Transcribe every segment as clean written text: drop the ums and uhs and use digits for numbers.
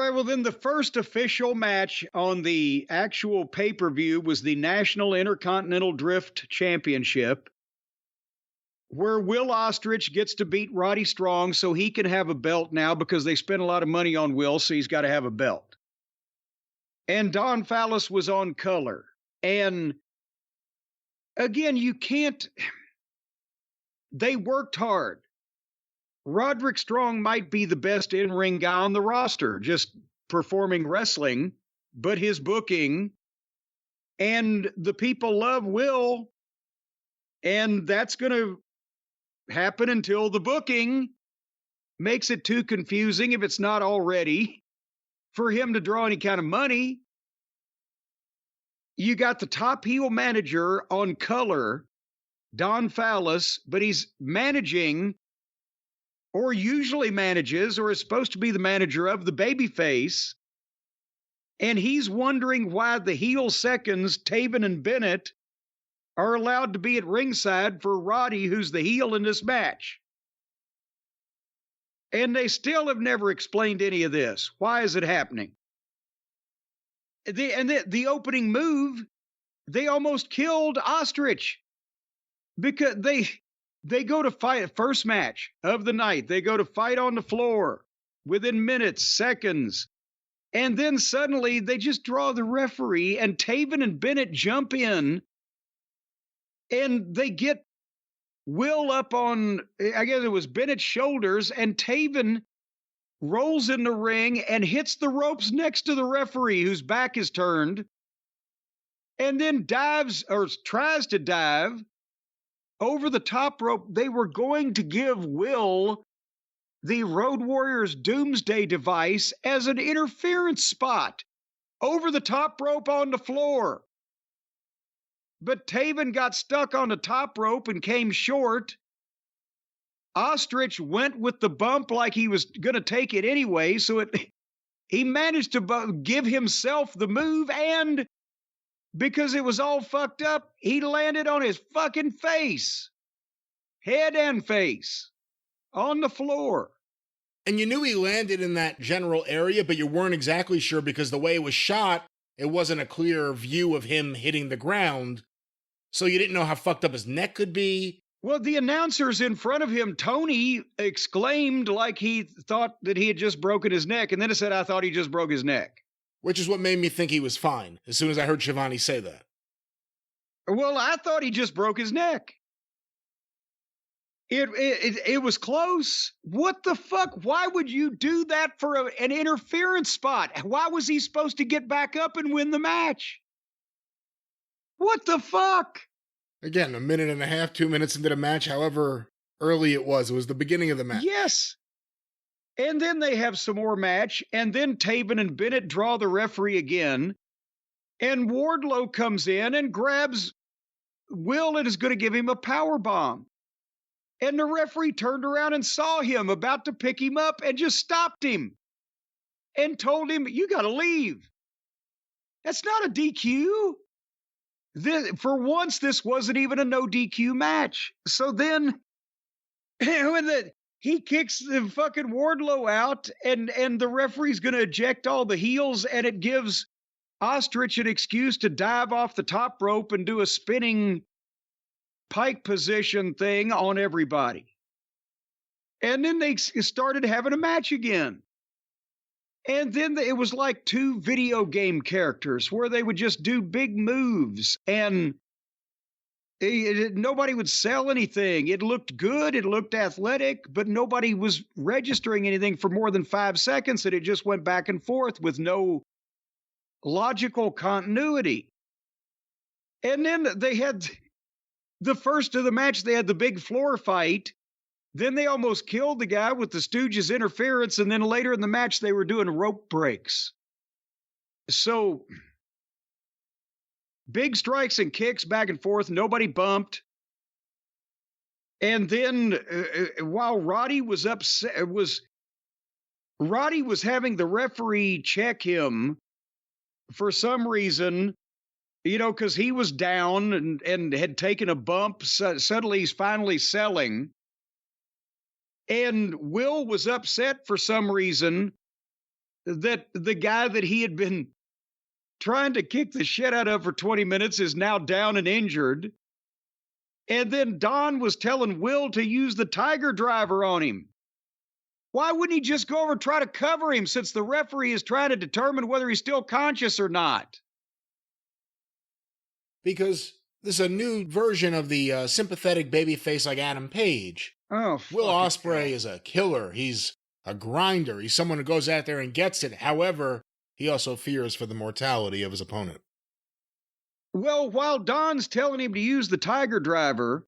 right, well, then the first official match on the actual pay-per-view was the National Intercontinental Drift Championship, where Will Ostrich gets to beat Roddy Strong so he can have a belt now because they spent a lot of money on Will, so he's got to have a belt. And Don Fallis was on color. And again, you can't... They worked hard. Roderick Strong might be the best in-ring guy on the roster, just performing wrestling, but his booking and the people love Will, and that's going to happen until the booking makes it too confusing, if it's not already, for him to draw any kind of money. You got the top heel manager on color, Don Fallis, but he's managing, or usually manages, or is supposed to be the manager of the babyface. And he's wondering why the heel seconds, Taven and Bennett, are allowed to be at ringside for Roddy, who's the heel in this match. And they still have never explained any of this. Why is it happening? The opening move, they almost killed Ostrich because they go to fight, first match of the night. They go to fight on the floor within minutes, seconds. And then suddenly they just draw the referee, and Taven and Bennett jump in, and they get Will up on, I guess it was Bennett's shoulders, and Taven rolls in the ring and hits the ropes next to the referee, whose back is turned, and then dives, or tries to dive, over the top rope. They were going to give Will the Road Warriors Doomsday device as an interference spot over the top rope on the floor. But Taven got stuck on the top rope and came short. Ostrich went with the bump like he was going to take it anyway, so he managed to give himself the move, and because it was all fucked up, he landed on his fucking face, head and face, on the floor. And you knew he landed in that general area, but you weren't exactly sure because the way it was shot, it wasn't a clear view of him hitting the ground. So you didn't know how fucked up his neck could be. Well, the announcers in front of him, Tony, exclaimed like he thought that he had just broken his neck. And then it said, I thought he just broke his neck. Which is what made me think he was fine, as soon as I heard Shivani say that. Well, I thought he just broke his neck. It was close. What the fuck? Why would you do that for an interference spot? Why was he supposed to get back up and win the match? What the fuck? Again, a minute and a half, 2 minutes into the match, however early it was the beginning of the match. Yes. And then they have some more match, and then Taven and Bennett draw the referee again, and Wardlow comes in and grabs Will and is going to give him a power bomb. And the referee turned around and saw him about to pick him up and just stopped him and told him, you got to leave. That's not a DQ. For once, this wasn't even a no DQ match. So then when he kicks the fucking Wardlow out, and the referee's going to eject all the heels, and it gives Ostrich an excuse to dive off the top rope and do a spinning pike position thing on everybody. And then they started having a match again. And then it was like two video game characters where they would just do big moves, and nobody would sell anything. It looked good. It looked athletic, but nobody was registering anything for more than 5 seconds, and it just went back and forth with no logical continuity. And then they had the first of the match, they had the big floor fight. Then they almost killed the guy with the Stooges' interference, and then later in the match, they were doing rope breaks. So, big strikes and kicks back and forth, nobody bumped. And then, while Roddy was upset, Roddy was having the referee check him for some reason, because he was down and had taken a bump. Suddenly, he's finally selling. And Will was upset for some reason that the guy that he had been trying to kick the shit out of for 20 minutes is now down and injured. And then Don was telling Will to use the Tiger Driver on him. Why wouldn't he just go over and try to cover him since the referee is trying to determine whether he's still conscious or not? Because this is a new version of the sympathetic babyface like Adam Page. Oh, Will Ospreay is a killer. He's a grinder. He's someone who goes out there and gets it. However, he also fears for the mortality of his opponent. Well, while Don's telling him to use the Tiger Driver,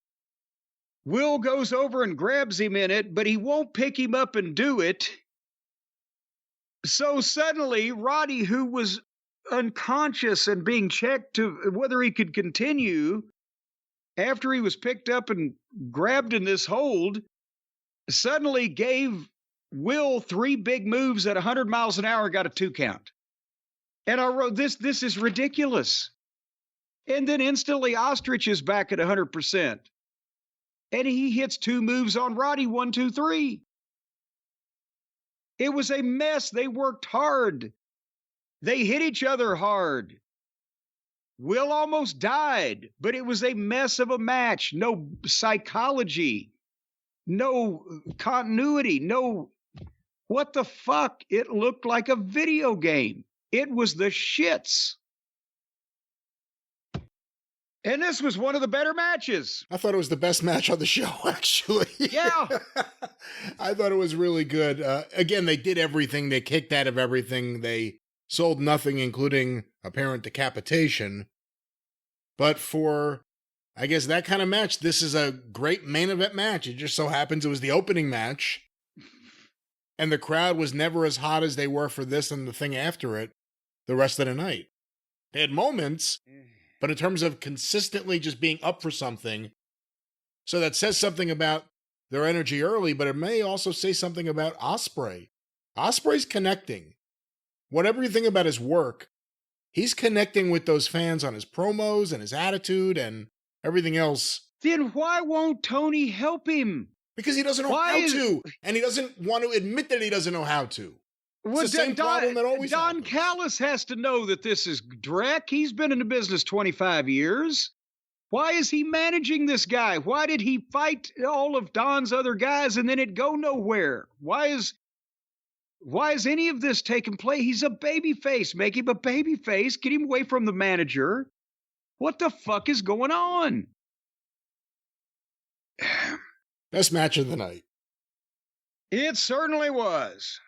Will goes over and grabs him in it, but he won't pick him up and do it. So suddenly, Roddy, who was unconscious and being checked to whether he could continue after he was picked up and grabbed in this hold, suddenly gave Will 3 big moves at 100 miles an hour and got a 2 count. And I wrote, this is ridiculous. And then instantly Ostrich is back at 100%. And he hits 2 moves on Roddy, 1, 2, 3. It was a mess. They worked hard. They hit each other hard. Will almost died, but it was a mess of a match. No psychology, no continuity, no what the fuck? It looked like a video game. It was the shits. And this was one of the better matches. I thought it was the best match on the show, actually. Yeah. I thought it was really good. Again, they did everything. They kicked out of everything. They sold nothing, including apparent decapitation. But for, I guess, that kind of match, this is a great main event match. It just so happens it was the opening match. And the crowd was never as hot as they were for this and the thing after it the rest of the night. They had moments, but in terms of consistently just being up for something, so that says something about their energy early, but it may also say something about Ospreay. Ospreay's connecting. Whatever you think about his work, he's connecting with those fans on his promos and his attitude and everything else. Then why won't Tony help him? Because he doesn't know how to, and he doesn't want to admit that he doesn't know how to. It's the same problem that always Don happens. Callis has to know that this is dreck. He's been in the business 25 years. Why is he managing this guy? Why did he fight all of Don's other guys and then it go nowhere? Why is any of this taking place? He's a baby face. Make him a baby face. Get him away from the manager. What the fuck is going on? Best match of the night. It certainly was.